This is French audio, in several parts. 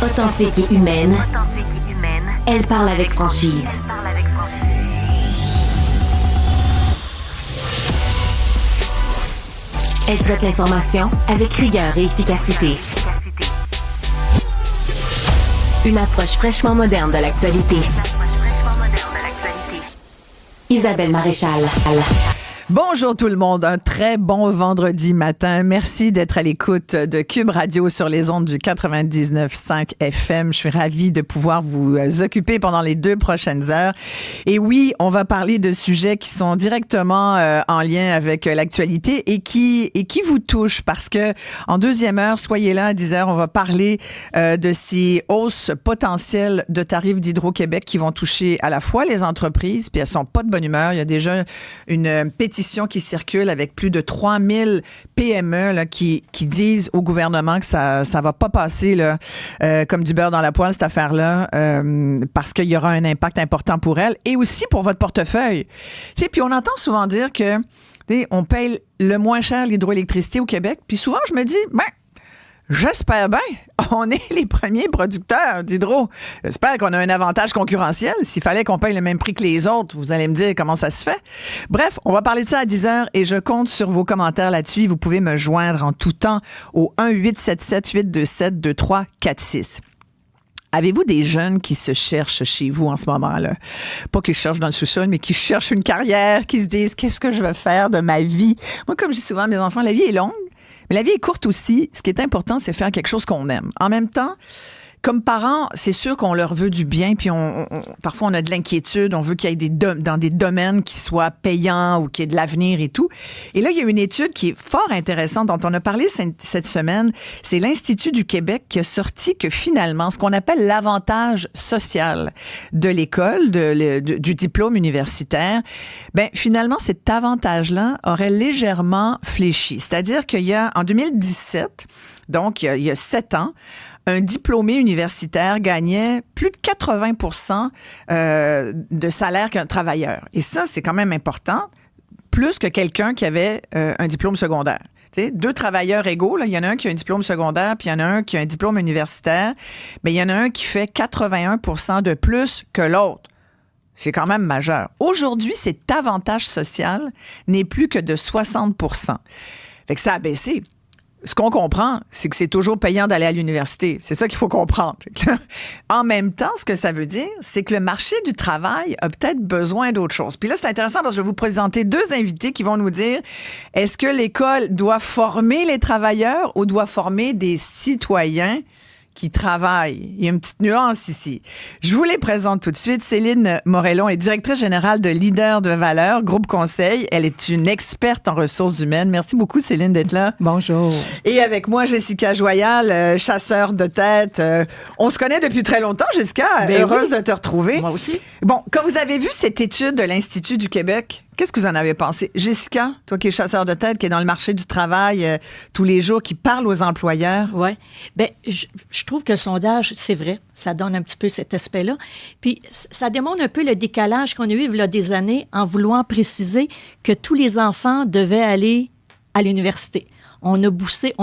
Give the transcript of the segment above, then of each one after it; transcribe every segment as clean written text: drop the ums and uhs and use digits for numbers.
Authentique et humaine, elle parle avec franchise. Elle traite l'information avec rigueur et efficacité. Une approche fraîchement moderne de l'actualité. Isabelle Maréchal. Bonjour tout le monde, un très bon vendredi matin. Merci d'être à l'écoute de Cube Radio sur les ondes du 99.5 FM. Je suis ravie de pouvoir vous occuper pendant les 2 prochaines heures. Et oui, on va parler de sujets qui sont directement en lien avec l'actualité et qui vous touchent parce que en deuxième heure, soyez là à 10h, on va parler de ces hausses potentielles de tarifs d'Hydro-Québec qui vont toucher à la fois les entreprises, puis elles sont pas de bonne humeur. Il y a déjà une pétition qui circule avec plus de 3000 PME là, qui disent au gouvernement que ça va pas passer là, comme du beurre dans la poêle, cette affaire-là, parce qu'il y aura un impact important pour elles et aussi pour votre portefeuille. Tu sais, puis on entend souvent dire que on paye le moins cher l'hydroélectricité au Québec, puis souvent je me dis, j'espère bien. On est les premiers producteurs d'hydro. J'espère qu'on a un avantage concurrentiel. S'il fallait qu'on paye le même prix que les autres, vous allez me dire comment ça se fait. Bref, on va parler de ça à 10h et je compte sur vos commentaires là-dessus. Vous pouvez me joindre en tout temps au 1-877-827-2346. Avez-vous des jeunes qui se cherchent chez vous en ce moment-là? Pas qu'ils cherchent dans le sous-sol, mais qui cherchent une carrière, qui se disent « Qu'est-ce que je veux faire de ma vie? » Moi, comme je dis souvent à mes enfants, la vie est longue. Mais la vie est courte aussi. Ce qui est important, c'est faire quelque chose qu'on aime. En même temps, comme parents, c'est sûr qu'on leur veut du bien, puis parfois on a de l'inquiétude, on veut qu'il y ait dans des domaines qui soient payants ou qu'il y ait de l'avenir et tout. Et là, il y a une étude qui est fort intéressante dont on a parlé cette semaine. C'est l'Institut du Québec qui a sorti que finalement, ce qu'on appelle l'avantage social de l'école, du diplôme universitaire, finalement, cet avantage-là aurait légèrement fléchi. C'est-à-dire qu'il y a, en 2017, donc il y a 7 ans, un diplômé universitaire gagnait plus de 80% de salaire qu'un travailleur. Et ça, c'est quand même important, plus que quelqu'un qui avait un diplôme secondaire. T'sais, 2 travailleurs égaux, là, il y en a un qui a un diplôme secondaire, puis il y en a un qui a un diplôme universitaire, mais il y en a un qui fait 81% de plus que l'autre. C'est quand même majeur. Aujourd'hui, cet avantage social n'est plus que de 60%. Fait que ça a baissé. Ce qu'on comprend, c'est que c'est toujours payant d'aller à l'université. C'est ça qu'il faut comprendre. En même temps, ce que ça veut dire, c'est que le marché du travail a peut-être besoin d'autre chose. Puis là, c'est intéressant parce que je vais vous présenter 2 invités qui vont nous dire est-ce que l'école doit former les travailleurs ou doit former des citoyens qui travaillent? Il y a une petite nuance ici. Je vous les présente tout de suite. Céline Morellon est directrice générale de Leader de Valeur, Groupe Conseil. Elle est une experte en ressources humaines. Merci beaucoup, Céline, d'être là. Bonjour. Et avec moi, Jessica Joyal, chasseur de tête. On se connaît depuis très longtemps, Jessica. Heureuse de te retrouver. Moi aussi. Bon, quand vous avez vu cette étude de l'Institut du Québec, qu'est-ce que vous en avez pensé? Jessica, toi qui es chasseur de tête, qui est dans le marché du travail tous les jours, qui parle aux employeurs. Oui. Je trouve que le sondage, c'est vrai, ça donne un petit peu cet aspect-là. Puis ça démontre un peu le décalage qu'on a eu il y a des années en voulant préciser que tous les enfants devaient aller à l'université. On a poussé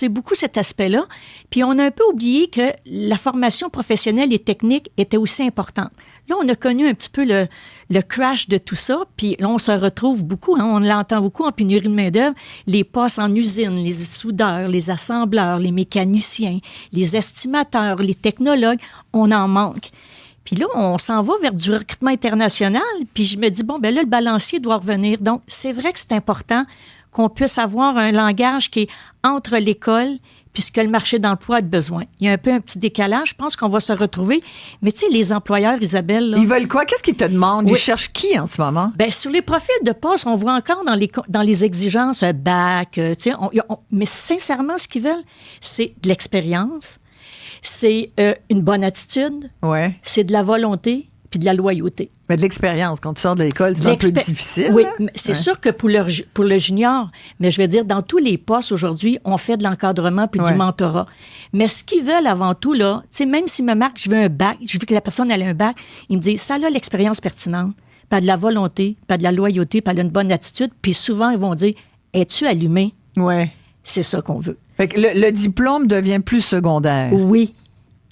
beaucoup cet aspect-là, puis on a un peu oublié que la formation professionnelle et technique était aussi importante. Là, on a connu un petit peu le crash de tout ça, puis là, on se retrouve beaucoup, on l'entend beaucoup en pénurie de main-d'œuvre, les postes en usine, les soudeurs, les assembleurs, les mécaniciens, les estimateurs, les technologues, on en manque. Puis là, on s'en va vers du recrutement international, puis je me dis, là, le balancier doit revenir. Donc, c'est vrai que c'est important qu'on puisse avoir un langage qui est entre l'école puis ce que le marché d'emploi a besoin. Il y a un peu un petit décalage. Je pense qu'on va se retrouver. Mais tu sais, les employeurs, Isabelle... Là, ils veulent quoi? Qu'est-ce qu'ils te demandent? Oui. Ils cherchent qui en ce moment? Sur les profils de poste, on voit encore dans les exigences bac. Mais sincèrement, ce qu'ils veulent, c'est de l'expérience, c'est une bonne attitude, c'est de la volonté puis de la loyauté. Mais de l'expérience, quand tu sors de l'école, c'est un peu difficile. Oui, c'est sûr que pour le junior, mais je veux dire, dans tous les postes aujourd'hui, on fait de l'encadrement puis du mentorat. Mais ce qu'ils veulent avant tout, là, tu sais, même s'ils me marquent, je veux un bac, je veux que la personne ait un bac, ils me disent, ça a l'expérience pertinente, pas de la volonté, pas de la loyauté, pas d'une bonne attitude, puis souvent, ils vont dire, es-tu allumé? Oui. C'est ça qu'on veut. Fait que le diplôme devient plus secondaire. Oui.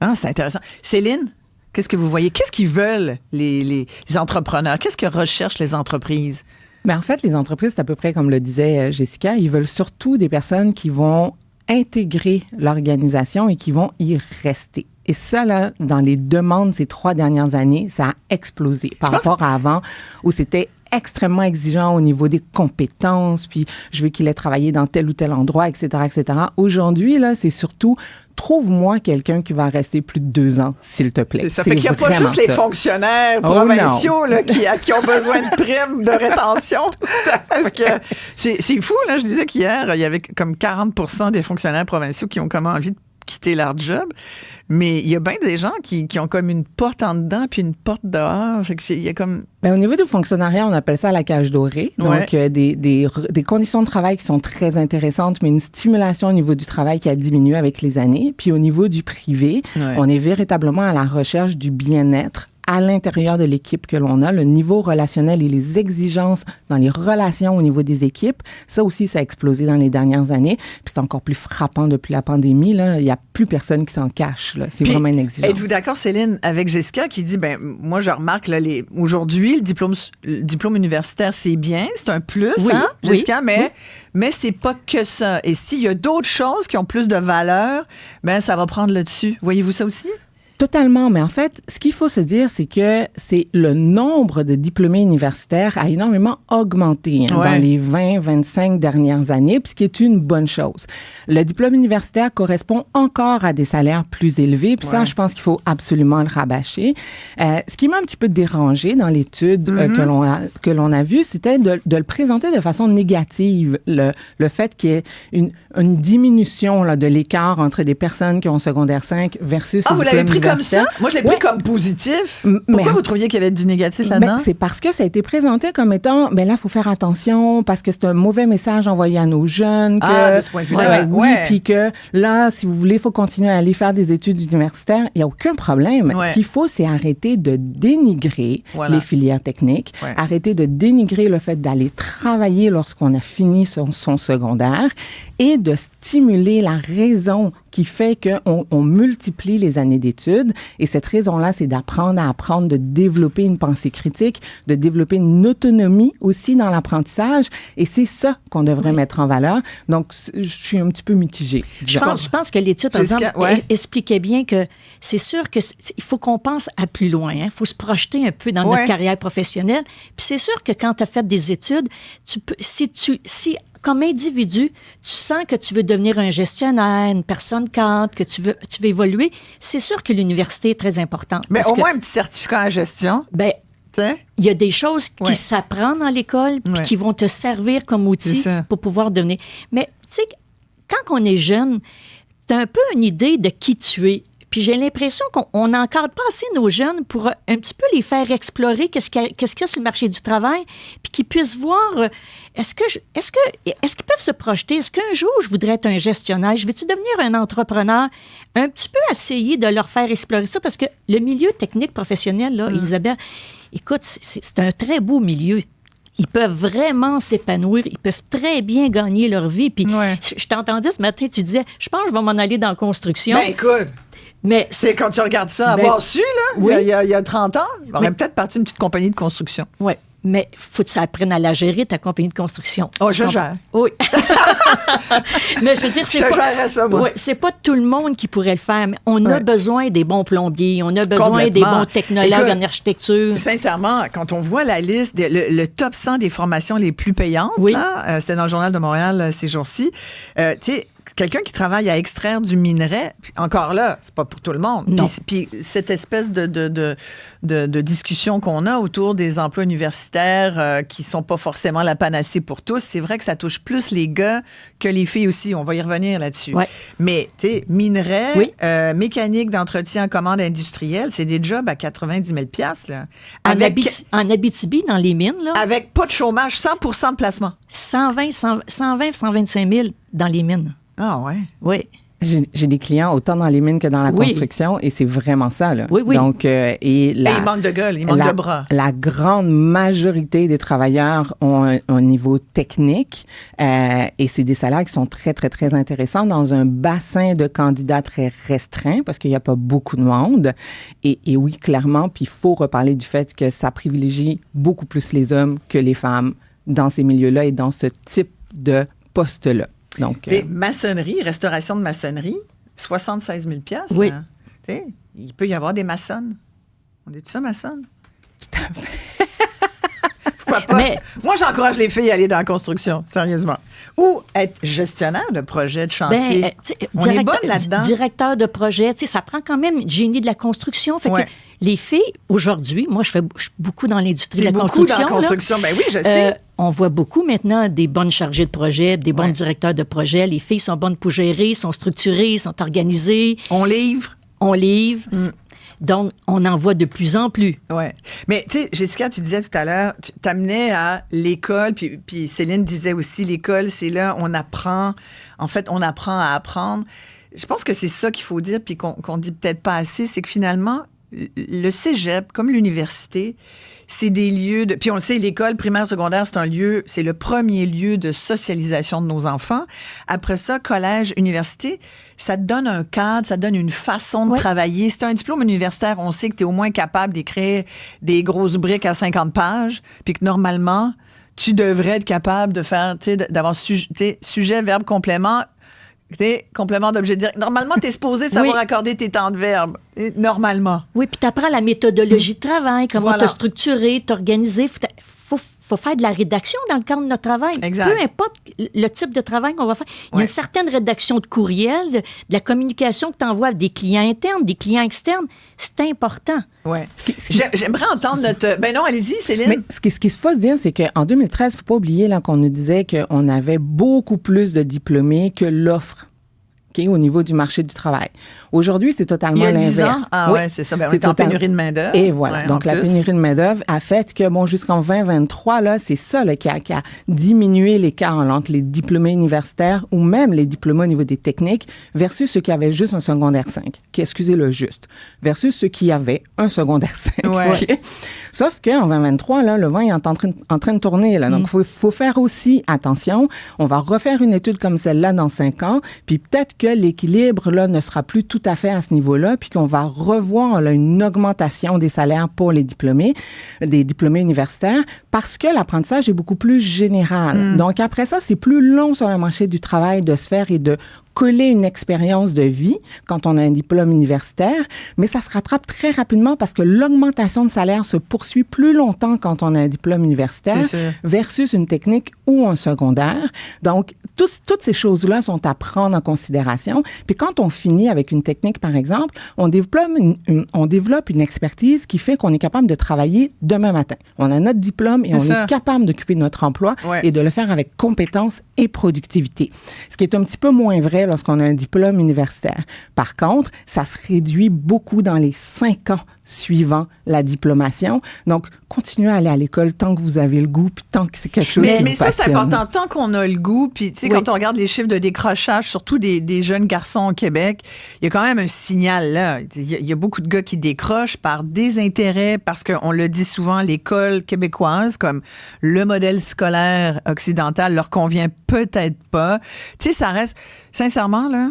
Ah, c'est intéressant. Céline, qu'est-ce que vous voyez? Qu'est-ce qu'ils veulent, les entrepreneurs? Qu'est-ce que recherchent les entreprises? Mais en fait, les entreprises, c'est à peu près comme le disait Jessica, ils veulent surtout des personnes qui vont intégrer l'organisation et qui vont y rester. Et ça, là, dans les demandes ces 3 dernières années, ça a explosé par rapport à avant, où c'était extrêmement exigeant au niveau des compétences, puis je veux qu'il ait travaillé dans tel ou tel endroit, etc., etc. Aujourd'hui, là, c'est surtout trouve-moi quelqu'un qui va rester plus de 2 ans, s'il te plaît. Ça fait qu'il n'y a pas juste les fonctionnaires provinciaux là, qui ont besoin de primes de rétention. Parce que c'est fou, là. Je disais qu'hier, il y avait comme 40% des fonctionnaires provinciaux qui ont comme envie de quitter leur job. Mais il y a bien des gens qui ont comme une porte en dedans puis une porte dehors. Fait que il y a comme... Bien, au niveau du fonctionnariat, on appelle ça la cage dorée. Donc, des conditions de travail qui sont très intéressantes, mais une stimulation au niveau du travail qui a diminué avec les années. Puis au niveau du privé, on est véritablement à la recherche du bien-être à l'intérieur de l'équipe que l'on a, le niveau relationnel et les exigences dans les relations au niveau des équipes, ça aussi, ça a explosé dans les dernières années. Puis c'est encore plus frappant depuis la pandémie. Là. Il n'y a plus personne qui s'en cache. Là. C'est vraiment une exigence. Êtes-vous d'accord, Céline, avec Jessica qui dit, moi, je remarque, là, aujourd'hui, le diplôme universitaire, c'est bien, c'est un plus, Jessica, mais c'est pas que ça. Et s'il y a d'autres choses qui ont plus de valeur, ça va prendre le dessus. Voyez-vous ça aussi? Totalement, mais en fait, ce qu'il faut se dire, c'est que c'est le nombre de diplômés universitaires a énormément augmenté dans les 20-25 dernières années, puis ce qui est une bonne chose. Le diplôme universitaire correspond encore à des salaires plus élevés, puis ça, je pense qu'il faut absolument le rabâcher. Ce qui m'a un petit peu dérangé dans l'étude que l'on a vue, c'était de le présenter de façon négative, le fait qu'il y ait une diminution là, de l'écart entre des personnes qui ont secondaire 5 versus vous l'avez pris comme ça? Moi, je l'ai pris Ouais. comme positif. Pourquoi vous trouviez qu'il y avait du négatif là-dedans? C'est parce que ça a été présenté comme étant, là, il faut faire attention parce que c'est un mauvais message envoyé à nos jeunes. De ce point de vue-là. Oui, puis que là, si vous voulez, il faut continuer à aller faire des études universitaires. Il n'y a aucun problème. Ce qu'il faut, c'est arrêter de dénigrer les filières techniques, arrêter de dénigrer le fait d'aller travailler lorsqu'on a fini son secondaire et de stimuler la raison qui fait qu'on multiplie les années d'études. Et cette raison-là, c'est d'apprendre à apprendre, de développer une pensée critique, de développer une autonomie aussi dans l'apprentissage. Et c'est ça qu'on devrait mettre en valeur. Donc, je suis un petit peu mitigée. Je pense que l'étude, par exemple, expliquait bien que c'est sûr qu'il faut qu'on pense à plus loin. Il faut se projeter un peu dans notre carrière professionnelle. Puis c'est sûr que quand tu as fait des études, tu peux, si comme individu, tu sens que tu veux devenir un gestionnaire, une personne cadre, que tu veux évoluer, c'est sûr que l'université est très importante. Mais au moins un petit certificat en gestion. Il y a des choses qui s'apprennent dans l'école puis qui vont te servir comme outil pour pouvoir devenir. Mais tu sais, quand on est jeune, tu as un peu une idée de qui tu es. Puis j'ai l'impression qu'on n'encadre pas assez nos jeunes pour un petit peu les faire explorer qu'est-ce qu'il y a sur le marché du travail, puis qu'ils puissent voir est-ce qu'ils peuvent se projeter, est-ce qu'un jour je voudrais être un gestionnaire, je vais-tu devenir un entrepreneur, un petit peu essayer de leur faire explorer ça, parce que le milieu technique professionnel, là, Isabelle, écoute, c'est un très beau milieu. Ils peuvent vraiment s'épanouir. Ils peuvent très bien gagner leur vie. Puis je t'entendais ce matin, tu disais, je pense que je vais m'en aller dans la construction. Écoute, mais c'est quand tu regardes ça, avoir su, là, il y a 30 ans, on aurait peut-être parti une petite compagnie de construction. Oui, mais faut que tu apprennes à la gérer, ta compagnie de construction. Oh, je gère. Oui. Mais je veux dire, c'est pas tout le monde qui pourrait le faire. Mais on a besoin des bons plombiers, on a besoin des bons technologues en architecture. Sincèrement, quand on voit la liste, le top 100 des formations les plus payantes, là, c'était dans le Journal de Montréal ces jours-ci, tu sais, quelqu'un qui travaille à extraire du minerai, encore là, c'est pas pour tout le monde. Puis cette espèce de discussion qu'on a autour des emplois universitaires qui sont pas forcément la panacée pour tous, c'est vrai que ça touche plus les gars que les filles aussi. On va y revenir là-dessus. Ouais. Mais, tu sais, minerai, mécanique d'entretien en commande industrielle, c'est des jobs à 90 000 $, là. En Abitibi, dans les mines, là. Avec pas de chômage, 100% de placement. 125 000 dans les mines. Ah ouais? Oui. J'ai des clients autant dans les mines que dans la construction et c'est vraiment ça, là. Oui. Donc, il manque de gueule, il manque de bras. La grande majorité des travailleurs ont un niveau technique et c'est des salaires qui sont très, très, très intéressants dans un bassin de candidats très restreint parce qu'il n'y a pas beaucoup de monde. Et oui, clairement, puis il faut reparler du fait que ça privilégie beaucoup plus les hommes que les femmes dans ces milieux-là et dans ce type de poste-là. Donc, maçonnerie, restauration de maçonnerie, 76 000 $. Oui. Hein? Il peut y avoir des maçonnes. On dit ça, maçonne? Tout à fait. Pourquoi pas? Mais, moi, j'encourage les filles à aller dans la construction, sérieusement. Ou être gestionnaire de projet, de chantier. On est bonne là-dedans. Directeur de projet, ça prend quand même une génie de la construction. Fait que les filles, aujourd'hui, moi, je suis beaucoup dans l'industrie de la construction. Beaucoup dans la construction, ben oui, je sais. On voit beaucoup maintenant des bonnes chargées de projet, des bons directeurs de projet. Les filles sont bonnes pour gérer, sont structurées, sont organisées. On livre. Donc, on en voit de plus en plus. Oui. Mais, tu sais, Jessica, tu disais tout à l'heure, tu t'amenais à l'école, puis Céline disait aussi, l'école, c'est là où on apprend. En fait, on apprend à apprendre. Je pense que c'est ça qu'il faut dire, puis qu'on dit peut-être pas assez, c'est que finalement, le cégep, comme l'université, c'est des lieux de... Puis on le sait, l'école primaire, secondaire, c'est le premier lieu de socialisation de nos enfants. Après ça, collège, université, ça te donne un cadre, ça te donne une façon de travailler. C'est un diplôme universitaire, on sait que tu es au moins capable d'écrire des grosses briques à 50 pages, puis que normalement, tu devrais être capable de faire, tu sais, d'avoir sujet, verbe, complément, complément d'objet direct. Normalement, tu es supposé savoir accorder tes temps de verbe. Normalement. Oui, puis tu apprends la méthodologie de travail, comment te structurer, t'organiser. Faut faire de la rédaction dans le cadre de notre travail. Exact. Peu importe le type de travail qu'on va faire. Il y a une certaine rédaction de courriel, de la communication que tu envoies à des clients internes, des clients externes. C'est important. Oui. J'aimerais entendre notre... Ben non, allez-y, Céline. Mais ce qu'il faut se dire, c'est qu'en 2013, il ne faut pas oublier là, qu'on nous disait qu'on avait beaucoup plus de diplômés que l'offre. Au niveau du marché du travail. Aujourd'hui, c'est totalement l'inverse. Il y a 10 ans? Ah oui, c'est ça. Ben, on est en pénurie de main-d'œuvre. Et voilà. Donc, la pénurie de main-d'œuvre a fait que, jusqu'en 2023, là, c'est ça là, qui a diminué l'écart entre les diplômés universitaires ou même les diplômés au niveau des techniques versus ceux qui avaient juste un secondaire 5, excusez-le juste, versus ceux qui avaient un secondaire 5. Ouais. Okay? Sauf qu'en 2023, là, le vent est en train de tourner. Là. Donc, faut faire aussi attention. On va refaire une étude comme celle-là dans 5 ans, puis peut-être que l'équilibre là ne sera plus tout à fait à ce niveau-là, puis qu'on va revoir là, une augmentation des salaires pour les diplômés, des diplômés universitaires, parce que l'apprentissage est beaucoup plus général. Donc après ça, c'est plus long sur le marché du travail de se faire et de coller une expérience de vie quand on a un diplôme universitaire, mais ça se rattrape très rapidement parce que l'augmentation de salaire se poursuit plus longtemps quand on a un diplôme universitaire versus une technique ou un secondaire. Donc, toutes ces choses-là sont à prendre en considération. Puis quand on finit avec une technique, par exemple, on développe une expertise qui fait qu'on est capable de travailler demain matin. On a notre diplôme et on est capable d'occuper notre emploi et de le faire avec compétence et productivité. Ce qui est un petit peu moins vrai lorsqu'on a un diplôme universitaire. Par contre, ça se réduit beaucoup dans les 5 ans suivant la diplomation. Donc, continuez à aller à l'école tant que vous avez le goût, puis tant que c'est quelque chose qui vous passionne. Mais ça, c'est important. Tant qu'on a le goût, puis tu sais, quand on regarde les chiffres de décrochage, surtout des jeunes garçons au Québec, il y a quand même un signal là. Il y a beaucoup de gars qui décrochent par désintérêt, parce qu'on le dit souvent, l'école québécoise, comme le modèle scolaire occidental, leur convient peut-être pas. Tu sais, ça reste... Sincèrement, là...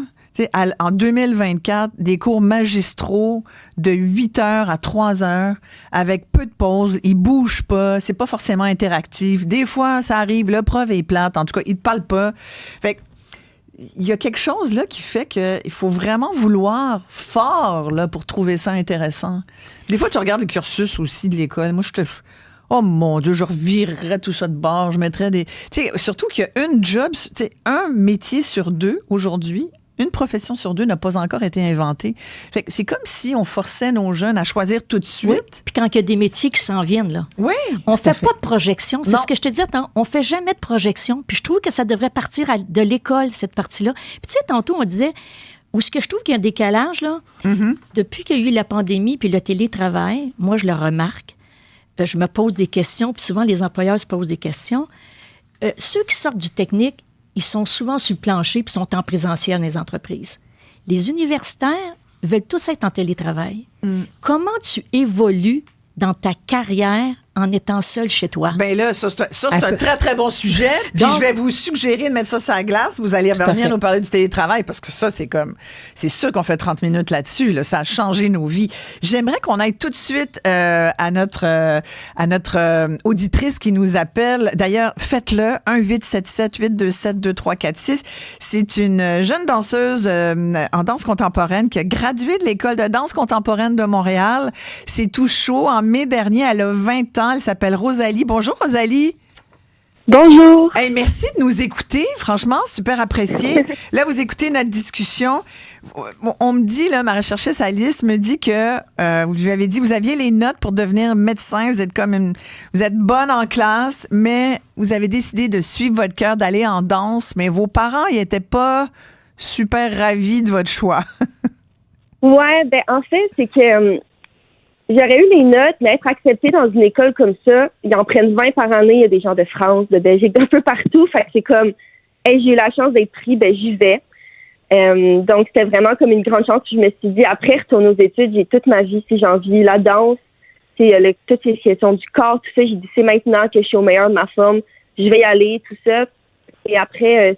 En 2024, des cours magistraux de 8 heures à 3 heures avec peu de pauses, ils bougent pas, c'est pas forcément interactif. Des fois, ça arrive, le prof est plate, en tout cas, il te parle pas. Fait que, il y a quelque chose là qui fait qu'il faut vraiment vouloir fort là, pour trouver ça intéressant. Des fois, tu regardes le cursus aussi de l'école. Moi, oh mon Dieu, je revirerais tout ça de bord, je mettrais des... Tu sais, surtout qu'il y a un métier sur 2 aujourd'hui. Une profession sur 2 n'a pas encore été inventée. Fait que c'est comme si on forçait nos jeunes à choisir tout de suite. Oui. Puis quand il y a des métiers qui s'en viennent, là. Oui. On ne fait pas de projection. C'est ce que je te disais. On ne fait jamais de projection. Puis je trouve que ça devrait partir de l'école, cette partie-là. Puis tu sais, tantôt, on disait... Où ce que je trouve qu'il y a un décalage, là, depuis qu'il y a eu la pandémie puis le télétravail, moi, je le remarque. Je me pose des questions, puis souvent, les employeurs se posent des questions. Ceux qui sortent du technique, ils sont souvent sur le plancher puis sont en présentiel dans les entreprises. Les universitaires veulent tous être en télétravail. Comment tu évolues dans ta carrière en étant seul chez toi? Bien là, ça c'est un très, très bon sujet. Puis donc, je vais vous suggérer de mettre ça sur la glace. Vous allez revenir nous parler du télétravail parce que ça, c'est sûr qu'on fait 30 minutes là-dessus. Là. Ça a changé nos vies. J'aimerais qu'on aille tout de suite à notre auditrice qui nous appelle. D'ailleurs, faites-le. 1-877-827-2346. C'est une jeune danseuse en danse contemporaine qui a gradué de l'École de danse contemporaine de Montréal. C'est tout chaud. En mai dernier, elle a 20 ans. Elle s'appelle Rosalie. Bonjour, Rosalie. Bonjour. Hey, merci de nous écouter. Franchement, super apprécié. Là, vous écoutez notre discussion. On me dit, là, ma recherchiste Alice me dit que vous lui avez dit, vous aviez les notes pour devenir médecin. Vous êtes vous êtes bonne en classe, mais vous avez décidé de suivre votre cœur, d'aller en danse. Mais vos parents, ils étaient pas super ravis de votre choix. Ouais, ben en fait, c'est que j'aurais eu les notes, mais être acceptée dans une école comme ça, ils en prennent 20 par année. Il y a des gens de France, de Belgique, d'un peu partout. Fait que c'est comme, hey, j'ai eu la chance d'être pris, ben j'y vais. Donc, c'était vraiment comme une grande chance. Je me suis dit, après, retourner aux études, j'ai toute ma vie, si j'ai envie, la danse, toutes ces questions du corps, tout ça. J'ai dit, c'est maintenant que je suis au meilleur de ma forme. Je vais y aller, tout ça. Et après,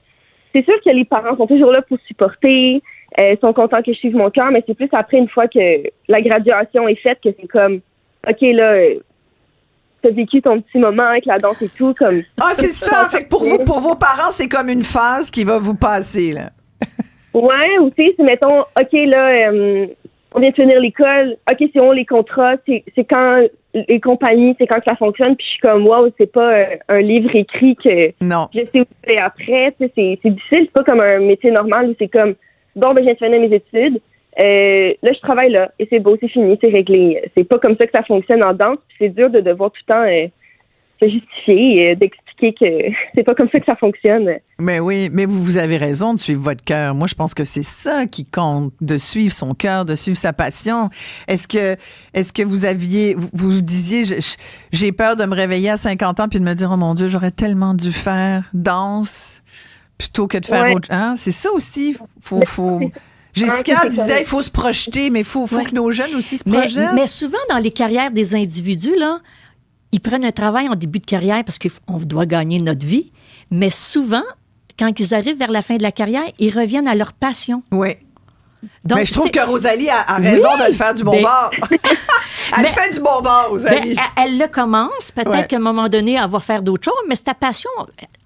c'est sûr que les parents sont toujours là pour supporter. Sont contents que je suive mon cœur, mais c'est plus après, une fois que la graduation est faite, que c'est comme, OK, là, t'as vécu ton petit moment avec la danse et tout, comme... Ah, c'est ça! Fait que pour vos parents, c'est comme une phase qui va vous passer, là. Ouais, ou tu sais, c'est, mettons, OK, là, on vient de finir l'école, OK, c'est où les contrats, c'est quand les compagnies, c'est quand que ça fonctionne, puis je suis comme, wow, c'est pas un livre écrit que non. Je sais où c'est après, tu sais, c'est difficile, c'est pas comme un métier normal où c'est comme... Bon, ben, j'ai fini mes études. Là, je travaille là. Et c'est beau, c'est fini, c'est réglé. C'est pas comme ça que ça fonctionne en danse. Puis c'est dur de devoir tout le temps se justifier, d'expliquer que c'est pas comme ça que ça fonctionne. Mais oui, mais vous avez raison de suivre votre cœur. Moi, je pense que c'est ça qui compte, de suivre son cœur, de suivre sa passion. Est-ce que vous disiez, j'ai peur de me réveiller à 50 ans puis de me dire, oh mon Dieu, j'aurais tellement dû faire danse plutôt que de faire autre chose. Hein? C'est ça aussi. Faut... Jessica disait, il faut se projeter, mais il faut que nos jeunes aussi se projettent. Mais souvent, dans les carrières des individus, là, ils prennent un travail en début de carrière parce qu'on doit gagner notre vie. Mais souvent, quand ils arrivent vers la fin de la carrière, ils reviennent à leur passion. Oui. Donc, mais je trouve que Rosalie a raison de le faire du bon bord. Elle fait du bon bord, Rosalie. Elle le commence. Peut-être qu'à un moment donné, elle va faire d'autres choses, mais c'est ta passion.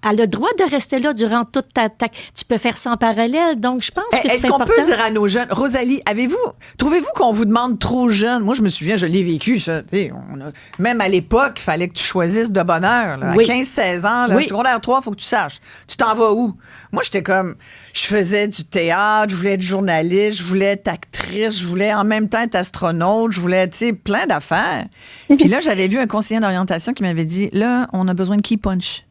Elle a le droit de rester là durant toute ta... Tu peux faire ça en parallèle. Donc, je pense que c'est important. Est-ce qu'on peut dire à nos jeunes... Rosalie, trouvez-vous qu'on vous demande trop jeune? Moi, je me souviens, je l'ai vécu, ça. Même à l'époque, il fallait que tu choisisses de bonne heure. Là. À 15-16 ans, là, secondaire 3, il faut que tu saches. Tu t'en vas où? Moi, j'étais comme... Je faisais du théâtre, je voulais être journaliste, je voulais être actrice, je voulais en même temps être astronaute, je voulais, tu sais, plein d'affaires. Puis là, j'avais vu un conseiller d'orientation qui m'avait dit, là, on a besoin de key punch.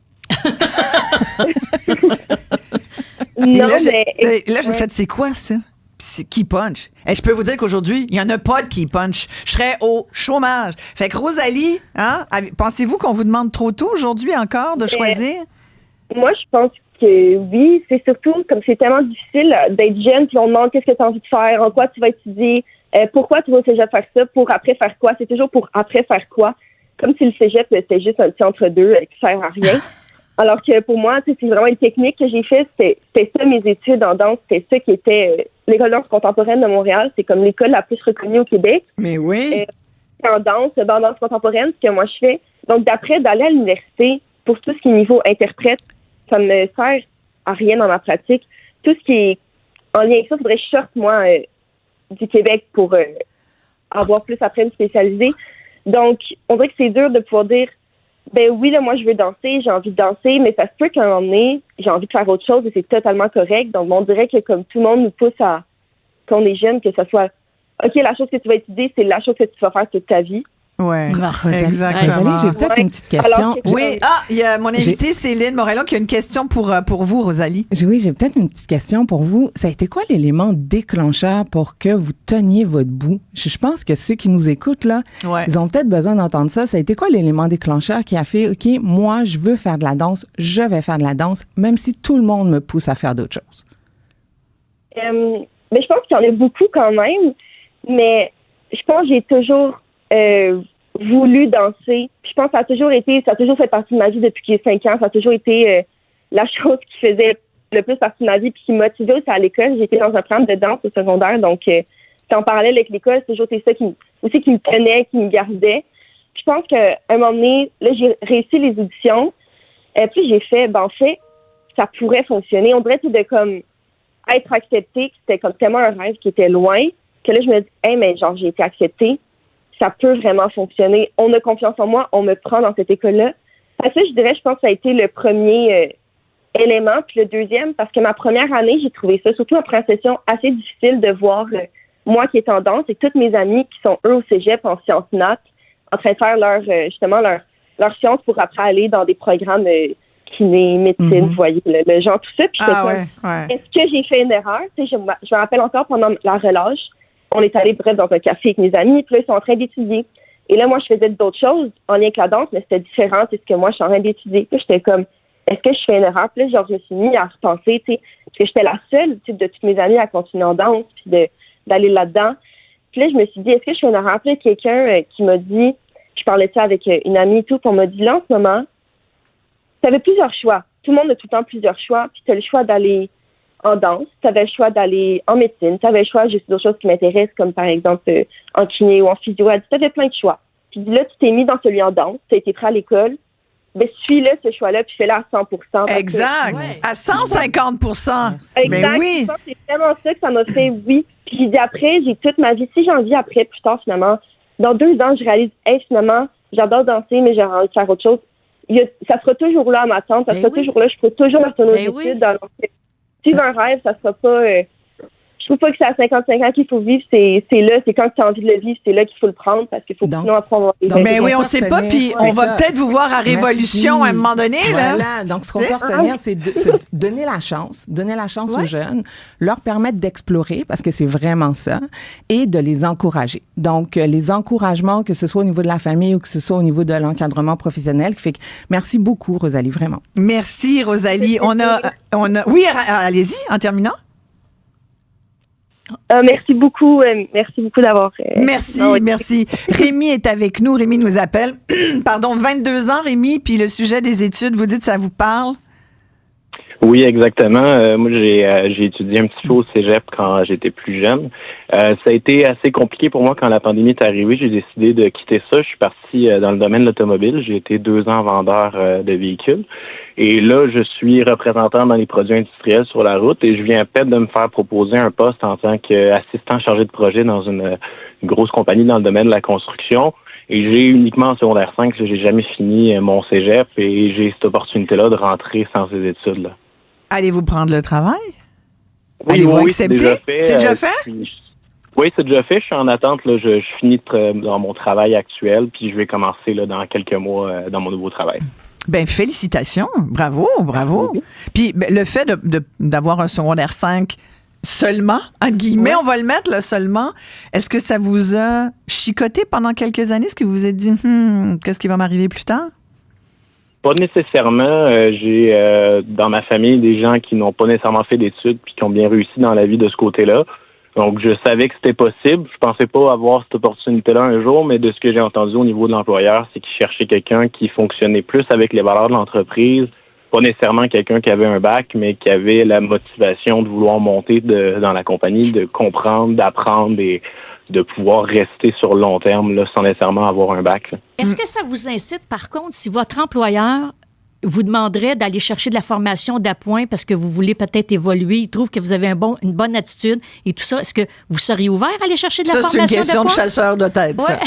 Là, j'ai fait, c'est quoi ça? C'est key punch. Et je peux vous dire qu'aujourd'hui, il n'y en a pas de key punch. Je serais au chômage. Fait que Rosalie, hein, pensez-vous qu'on vous demande trop tôt aujourd'hui encore de choisir? Moi, je pense que oui. C'est surtout comme c'est tellement difficile d'être jeune, puis on demande qu'est-ce que tu as envie de faire, en quoi tu vas étudier, pourquoi tu vas au cégep faire ça, pour après faire quoi. C'est toujours pour après faire quoi. Comme si le cégep, c'était juste un petit entre-deux qui sert à rien. Alors que pour moi, c'est vraiment une technique que j'ai faite. C'était ça, mes études en danse. C'était ça qui était l'École de danse contemporaine de Montréal. C'est comme l'école la plus reconnue au Québec. Mais oui. En danse contemporaine, ce que moi je fais. Donc, d'après, d'aller à l'université, pour tout ce qui est niveau interprète, ça me sert à rien dans ma pratique. Tout ce qui est en lien avec ça, il faudrait que je sorte, moi, du Québec pour avoir plus après me spécialiser. Donc, on dirait que c'est dur de pouvoir dire, ben oui, là, moi, je veux danser, j'ai envie de danser, mais ça se peut qu'à un moment donné, j'ai envie de faire autre chose et c'est totalement correct. Donc, on dirait que comme tout le monde nous pousse à, quand on est jeune, que ce soit, OK, la chose que tu vas étudier, c'est la chose que tu vas faire toute ta vie. Oui, exactement. Rosalie, j'ai peut-être une petite question. Oui, il y a mon invitée Céline Morellon qui a une question pour vous, Rosalie. Oui, j'ai peut-être une petite question pour vous. Ça a été quoi l'élément déclencheur pour que vous teniez votre bout? Je pense que ceux qui nous écoutent, là, ils ont peut-être besoin d'entendre ça. Ça a été quoi l'élément déclencheur qui a fait, OK, moi, je veux faire de la danse, je vais faire de la danse, même si tout le monde me pousse à faire d'autres choses? Mais je pense qu'il y en a beaucoup quand même. Mais je pense que j'ai toujours voulu danser. Puis je pense que ça a toujours fait partie de ma vie depuis que j'ai 5 ans. Ça a toujours été la chose qui faisait le plus partie de ma vie puis qui me motivait aussi à l'école. J'étais dans un programme de danse au secondaire, donc c'est en parallèle avec l'école, c'est toujours ça qui me tenait, qui me gardait. Puis je pense qu'à un moment donné, là, j'ai réussi les auditions. Puis j'ai fait, en fait, ça pourrait fonctionner. On dirait de comme être accepté, que c'était comme tellement un rêve qui était loin, que là, je me dis, mais genre, j'ai été acceptée. Ça peut vraiment fonctionner. On a confiance en moi, on me prend dans cette école-là. Parce que je dirais, je pense que ça a été le premier élément. Puis le deuxième, parce que ma première année, j'ai trouvé ça, surtout en première session, assez difficile de voir moi qui est en danse et toutes mes amies qui sont, eux, au cégep en sciences nat, en train de faire leur science pour après aller dans des programmes kiné, médecine, vous voyez, le genre, tout ça. Puis est-ce que j'ai fait une erreur? Tu sais, je me rappelle encore pendant la relâche, on est allé bref dans un café avec mes amis, puis là, ils sont en train d'étudier. Et là, moi, je faisais d'autres choses en lien avec la danse, mais c'était différent, c'est ce que moi, je suis en train d'étudier. Puis j'étais comme, est-ce que je fais une erreur? Puis là, genre, je me suis mis à repenser, tu sais, parce que j'étais la seule, tu sais, de toutes mes amies à continuer en danse, puis d'aller là-dedans. Puis là, je me suis dit, est-ce que je fais une erreur? Puis là, quelqu'un qui m'a dit, je parlais de ça avec une amie et tout, puis on m'a dit, là, en ce moment, tu avais plusieurs choix. Tout le monde a tout le temps plusieurs choix, puis tu as le choix d'aller en danse, tu avais le choix d'aller en médecine, tu avais le choix juste d'autres choses qui m'intéressent, comme par exemple en kiné ou en physio. Tu avais plein de choix. Puis là, tu t'es mis dans celui en danse, tu as été prêt à l'école, mais suis-le, ce choix-là, puis fais-le à 100%. Exact. À 150%. Exact. Mais oui. C'est vraiment ça que ça m'a fait, oui. Puis j'ai dit après, j'ai toute ma vie. Si j'ai envie après, plus tard, finalement, dans 2 ans, je réalise, finalement, j'adore danser, mais j'ai envie de faire autre chose. Ça sera toujours là à m'attendre, ça sera toujours là. Je peux toujours retourner aux études. Si un rêve, ça sera pas... je trouve pas que c'est à 55 ans qu'il faut vivre, c'est là, c'est quand tu as envie de le vivre, c'est là qu'il faut le prendre parce qu'il faut sinon apprendre. Mais oui, on sait pas, puis on va peut-être vous voir à Révolution à un moment donné. Voilà, là. donc ce qu'on peut retenir, c'est donner la chance aux jeunes, leur permettre d'explorer, parce que c'est vraiment ça, et de les encourager. Donc, les encouragements, que ce soit au niveau de la famille ou que ce soit au niveau de l'encadrement professionnel, qui fait que merci beaucoup, Rosalie, vraiment. Merci, Rosalie. On a... Oui, allez-y, en terminant. Merci beaucoup d'avoir... Merci. Rémi est avec nous. Rémi nous appelle. 22 ans, Rémi, puis le sujet des études, vous dites, ça vous parle? Oui, exactement. Moi, j'ai étudié un petit peu au cégep quand j'étais plus jeune. Ça a été assez compliqué pour moi quand la pandémie est arrivée. J'ai décidé de quitter ça. Je suis parti dans le domaine de l'automobile. J'ai été 2 ans vendeur de véhicules. Et là, je suis représentant dans les produits industriels sur la route et je viens à peine de me faire proposer un poste en tant qu'assistant chargé de projet dans une grosse compagnie dans le domaine de la construction. Et j'ai uniquement en secondaire 5, j'ai jamais fini mon cégep et j'ai cette opportunité-là de rentrer sans ces études-là. Allez-vous prendre le travail? Oui, allez-vous accepter? C'est déjà fait? Oui, c'est déjà fait. Je suis en attente. Là, je finis dans mon travail actuel, puis je vais commencer là, dans quelques mois dans mon nouveau travail. Ben félicitations, bravo. Puis le fait d'avoir un secondaire 5 seulement, entre guillemets, on va le mettre là, seulement, est-ce que ça vous a chicoté pendant quelques années? Est-ce que vous vous êtes dit, qu'est-ce qui va m'arriver plus tard? Pas nécessairement. J'ai dans ma famille des gens qui n'ont pas nécessairement fait d'études puis qui ont bien réussi dans la vie de ce côté-là. Donc, je savais que c'était possible. Je pensais pas avoir cette opportunité-là un jour, mais de ce que j'ai entendu au niveau de l'employeur, c'est qu'il cherchait quelqu'un qui fonctionnait plus avec les valeurs de l'entreprise, pas nécessairement quelqu'un qui avait un bac, mais qui avait la motivation de vouloir monter dans la compagnie, de comprendre, d'apprendre et de pouvoir rester sur le long terme là, sans nécessairement avoir un bac. Là. Est-ce que ça vous incite, par contre, si votre employeur vous demanderait d'aller chercher de la formation d'appoint parce que vous voulez peut-être évoluer, il trouve que vous avez une bonne attitude et tout ça, est-ce que vous seriez ouvert à aller chercher de la formation d'appoint? Ça, c'est une question de chasseur de tête, ça.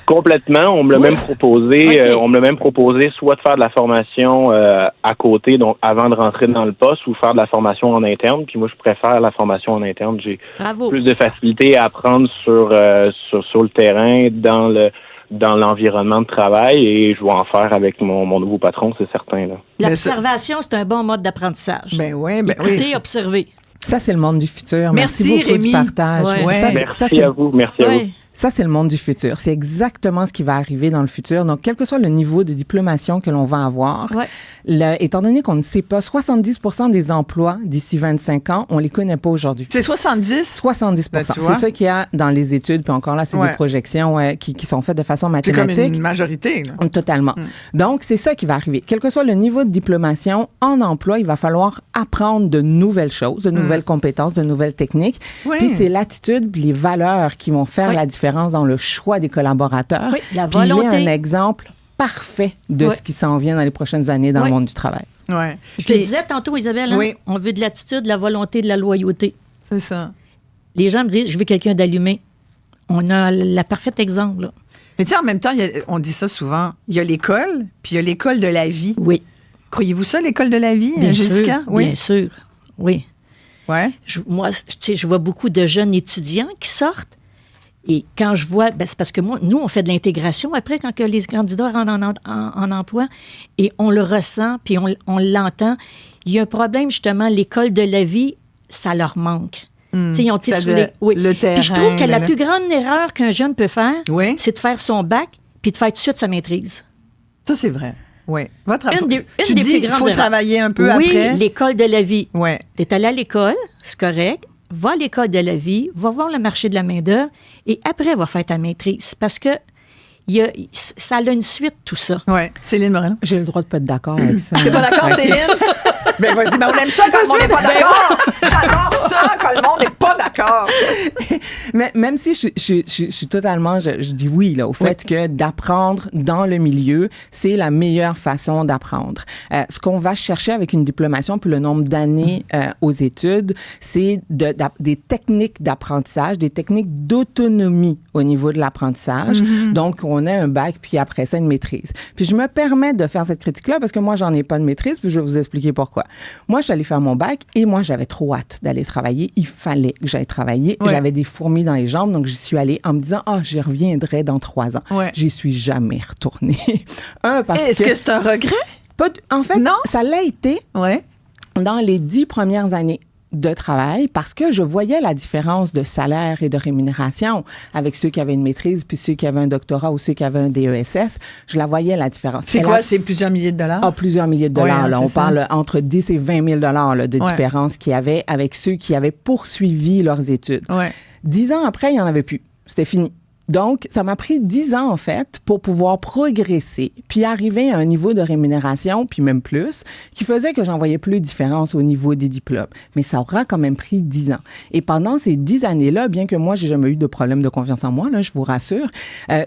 Complètement. On me l'a même proposé. Okay. On me l'a même proposé soit de faire de la formation à côté, donc avant de rentrer dans le poste, ou faire de la formation en interne. Puis moi, je préfère la formation en interne. J'ai plus de facilité à apprendre sur le terrain, dans l'environnement de travail, et je vais en faire avec mon nouveau patron, c'est certain. Là. L'observation, c'est un bon mode d'apprentissage. Écoutez, observez. Ça, c'est le monde du futur. Merci beaucoup Rémi. du partage. Merci à vous. Ça, c'est le monde du futur. C'est exactement ce qui va arriver dans le futur. Donc, quel que soit le niveau de diplomation que l'on va avoir, étant donné qu'on ne sait pas, 70% des emplois d'ici 25 ans, on les connaît pas aujourd'hui. C'est 70? 70%. Ben, c'est ça qu'il y a dans les études. Puis encore là, c'est des projections qui sont faites de façon mathématique. C'est comme une majorité. Là. Totalement. Donc, c'est ça qui va arriver. Quel que soit le niveau de diplomation, en emploi, il va falloir apprendre de nouvelles choses, de nouvelles compétences, de nouvelles techniques. Puis c'est l'attitude, les valeurs qui vont faire la différence dans le choix des collaborateurs. Oui, la volonté. Puis il y a un exemple parfait de ce qui s'en vient dans les prochaines années dans le monde du travail. Ouais. Je te disais tantôt, Isabelle, on veut de l'attitude, de la volonté, de la loyauté. C'est ça. Les gens me disent, je veux quelqu'un d'allumé. On a le parfait exemple. Là. Mais tu sais, en même temps, on dit ça souvent, il y a l'école, puis il y a l'école de la vie. Oui. Croyez-vous ça, l'école de la vie, bien Jessica? Sûr, bien sûr, oui. Ouais. Moi, je vois beaucoup de jeunes étudiants qui sortent. Et quand je vois, c'est parce que nous, on fait de l'intégration après quand que les candidats rentrent en emploi et on le ressent, puis on l'entend. Il y a un problème, justement, l'école de la vie, ça leur manque. Ils ont été le terrain. Puis je trouve que la plus grande erreur qu'un jeune peut faire, c'est de faire son bac puis de faire tout de suite sa maîtrise. Ça, c'est vrai. Oui. Une des plus grandes erreurs. Il faut travailler un peu après. Oui, l'école de la vie. Ouais. Tu es allé à l'école, c'est correct. Va à l'école de la vie, va voir le marché de la main-d'œuvre et après, va faire ta maîtrise. Parce que ça a une suite, tout ça. Oui. Céline Morel. J'ai le droit de pas être d'accord avec ça. T'es pas d'accord, Céline? Ben vas-y, on aime ça quand le monde n'est pas d'accord. J'adore ça quand le monde n'est pas d'accord. Mais même si je suis totalement, je dis oui là, au fait que d'apprendre dans le milieu, c'est la meilleure façon d'apprendre. Ce qu'on va chercher avec une diplomation, puis le nombre d'années aux études, c'est des techniques d'apprentissage, des techniques d'autonomie au niveau de l'apprentissage. Donc, on a un bac, puis après ça, une maîtrise. Puis je me permets de faire cette critique-là parce que moi, j'en ai pas de maîtrise, puis je vais vous expliquer pourquoi. Moi, je suis allée faire mon bac et moi, j'avais trop hâte d'aller travailler. Il fallait que j'aille travailler. Ouais. J'avais des fourmis dans les jambes, donc j'y suis allée en me disant « j'y reviendrai dans 3 ans. Ouais. » J'y suis jamais retournée. Est-ce que c'est un regret? En fait, non. Ça l'a été dans les 10 premières années de travail parce que je voyais la différence de salaire et de rémunération avec ceux qui avaient une maîtrise puis ceux qui avaient un doctorat ou ceux qui avaient un DESS. Je la voyais, la différence. C'est quoi? C'est plusieurs milliers de dollars? Plusieurs milliers de dollars. Là, on parle entre 10 et 20 000 $ de différence qu'il y avait avec ceux qui avaient poursuivi leurs études. 10 ans après, il n'y en avait plus. C'était fini. Donc, ça m'a pris 10 ans, en fait, pour pouvoir progresser, puis arriver à un niveau de rémunération, puis même plus, qui faisait que j'en voyais plus de différence au niveau des diplômes. Mais ça aura quand même pris 10 ans. Et pendant ces 10 années-là, bien que moi, j'ai jamais eu de problème de confiance en moi, là, je vous rassure,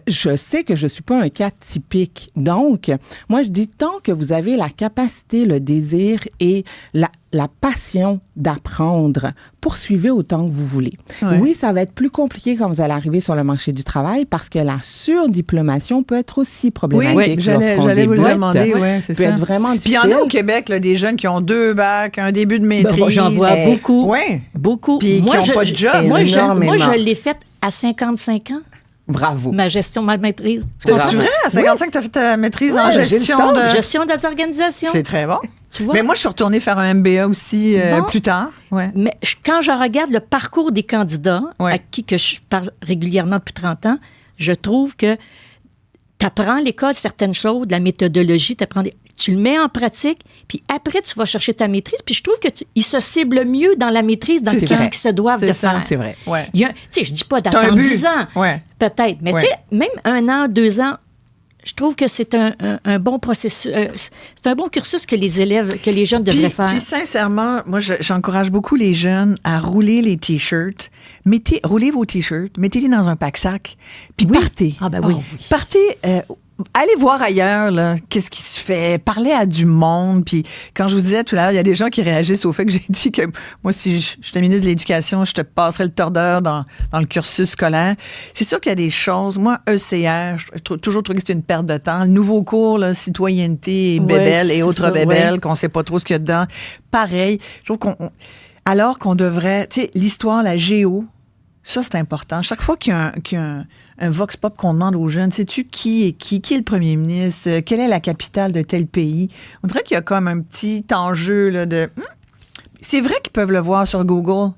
je sais que je suis pas un cas typique. Donc, moi, je dis, tant que vous avez la capacité, le désir et la passion d'apprendre, poursuivez autant que vous voulez. Oui, ça va être plus compliqué quand vous allez arriver sur le marché du travail parce que la surdiplomation peut être aussi problématique lorsqu'on débute. Vous le demander, c'est peut ça. être vraiment difficile. Puis il y en a au Québec, là, des jeunes qui ont 2 bacs, un début de maîtrise. J'en vois beaucoup. Oui. Beaucoup. Puis qui n'ont pas de job. Moi, je l'ai faite à 55 ans. Bravo. Ma gestion, ma maîtrise. C'est vrai? À 55, tu as fait ta maîtrise en gestion des organisations. C'est très bon. Tu vois? Mais moi, je suis retournée faire un MBA aussi plus tard. Ouais. Mais quand je regarde le parcours des candidats à qui que je parle régulièrement depuis 30 ans, je trouve que tu apprends à l'école certaines choses, de la méthodologie, tu le mets en pratique, puis après, tu vas chercher ta maîtrise. Puis je trouve qu'ils se ciblent mieux dans la maîtrise, dans ce qu'ils se doivent de faire. C'est vrai. Ouais. Tu sais, je dis pas d'attendre 10 ans, peut-être, mais tu sais, même 1 an, 2 ans, je trouve que c'est un bon processus, c'est un bon cursus que les élèves, que les jeunes devraient faire. Puis sincèrement, moi, j'encourage beaucoup les jeunes à rouler les T-shirts. Roulez vos T-shirts, mettez-les dans un pack-sac, puis partez. Ah ben oui. Partez... allez voir ailleurs, là, qu'est-ce qui se fait. Parlez à du monde. Puis quand je vous disais tout à l'heure, il y a des gens qui réagissent au fait que j'ai dit que moi, si je te ministre de l'Éducation, je te passerais le tordeur dans le cursus scolaire. C'est sûr qu'il y a des choses. Moi, ECR, j'ai toujours trouvé que c'était une perte de temps. Le nouveau cours, là, citoyenneté, bébelle et autres bébelles, qu'on sait pas trop ce qu'il y a dedans. Pareil. Je trouve alors qu'on devrait, tu sais, l'histoire, la géo, ça, c'est important. Chaque fois qu'il y a un vox pop qu'on demande aux jeunes, sais-tu qui est le premier ministre? Quelle est la capitale de tel pays? On dirait qu'il y a comme un petit enjeu là, de... C'est vrai qu'ils peuvent le voir sur Google,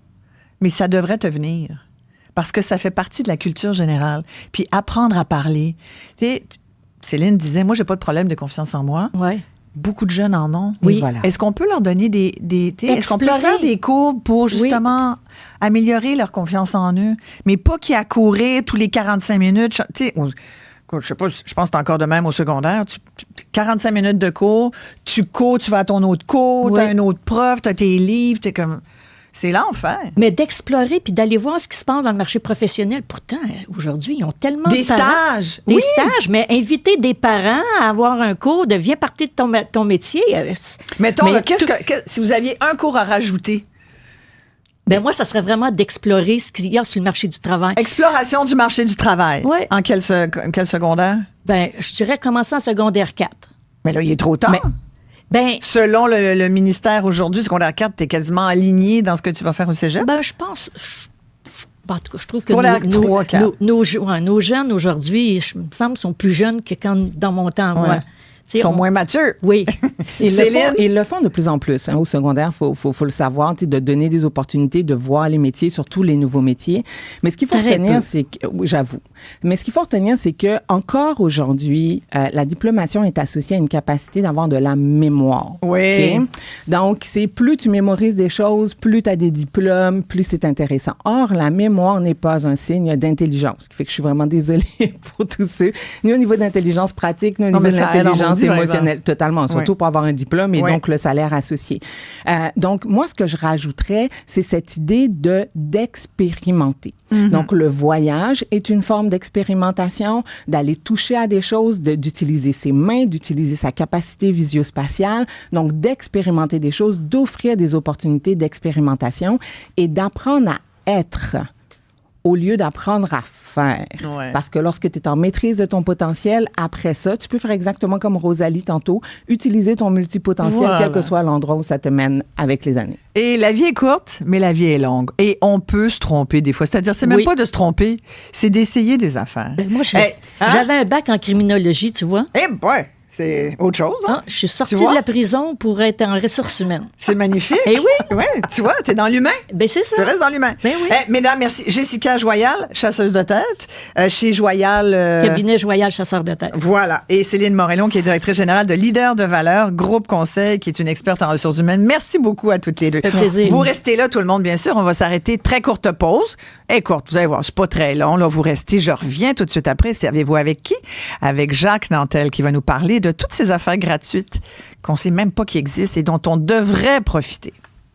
mais ça devrait te venir. parce que ça fait partie de la culture générale. Puis apprendre à parler. Tu sais, Céline disait, moi, j'ai pas de problème de confiance en moi. Ouais. Beaucoup de jeunes en ont. Oui. Voilà. Est-ce qu'on peut leur donner est-ce qu'on peut faire des cours pour justement améliorer leur confiance en eux, mais pas qu'ils à courir tous les 45 minutes, tu sais, je sais pas, je pense que c'est encore de même au secondaire. 45 minutes de cours, tu cours, tu vas à ton autre cours, t'as un autre prof, t'as tes livres, t'es comme... C'est l'enfer. Mais d'explorer puis d'aller voir ce qui se passe dans le marché professionnel. Pourtant, aujourd'hui, ils ont tellement des de parents. stages. Des stages, mais inviter des parents à avoir un cours de viens partir de ton métier. Mettons, si vous aviez un cours à rajouter. Ben moi, ça serait vraiment d'explorer ce qu'il y a sur le marché du travail. Exploration du marché du travail. Oui. En quel secondaire? Ben, je dirais commencer en secondaire 4. Mais là, il est trop tard. Selon le ministère aujourd'hui, secondaire 4, tu es quasiment aligné dans ce que tu vas faire au cégep? Ben, je pense... En tout cas, je trouve que nos jeunes aujourd'hui, il me semble, sont plus jeunes que quand dans mon temps, moi. Ils sont moins matures. Oui. Ils le font de plus en plus. Au secondaire, faut le savoir, de donner des opportunités, de voir les métiers, surtout les nouveaux métiers. Mais ce qu'il faut retenir, c'est que... Oui, j'avoue. Mais ce qu'il faut retenir, c'est que encore aujourd'hui, la diplomation est associée à une capacité d'avoir de la mémoire. Oui. Okay? Donc, c'est plus tu mémorises des choses, plus tu as des diplômes, plus c'est intéressant. Or, la mémoire n'est pas un signe d'intelligence. Ce qui fait que je suis vraiment désolée pour tous ceux, ni au niveau d'intelligence pratique, ni au niveau de l'intelligence émotionnelle. Totalement. Surtout pour avoir un diplôme et donc le salaire associé. Donc, moi, ce que je rajouterais, c'est cette idée d'expérimenter. Donc, le voyage est une forme d'expérimentation, d'aller toucher à des choses, d'utiliser ses mains, d'utiliser sa capacité visio-spatiale, donc d'expérimenter des choses, d'offrir des opportunités d'expérimentation et d'apprendre à être au lieu d'apprendre à faire. Ouais. Parce que lorsque tu es en maîtrise de ton potentiel, après ça, tu peux faire exactement comme Rosalie tantôt, utiliser ton multipotentiel, quel que soit l'endroit où ça te mène avec les années. Et la vie est courte, mais la vie est longue. Et on peut se tromper des fois. C'est-à-dire, c'est même pas de se tromper, c'est d'essayer des affaires. Moi, j'avais un bac en criminologie, tu vois. C'est autre chose. Hein? Je suis sortie de la prison pour être en ressources humaines. C'est magnifique. Eh oui. Ouais, tu vois, t'es dans l'humain. Ben c'est ça. Tu restes dans l'humain. Ben oui. Mesdames, merci. Jessica Joyal, chasseuse de tête, chez Joyal. Cabinet Joyal, chasseur de tête. Voilà. Et Céline Morellon, qui est directrice générale de Leader de Valeur, groupe conseil, qui est une experte en ressources humaines. Merci beaucoup à toutes les deux. Ça fait plaisir. Vous restez là, tout le monde, bien sûr. On va s'arrêter. Très courte pause. Courte, vous allez voir, c'est pas très long. Là, vous restez. Je reviens tout de suite après. Savez-vous avec qui? Avec Jacques Nantel, qui va nous parler de toutes ces affaires gratuites qu'on sait même pas qui existent et dont on devrait profiter.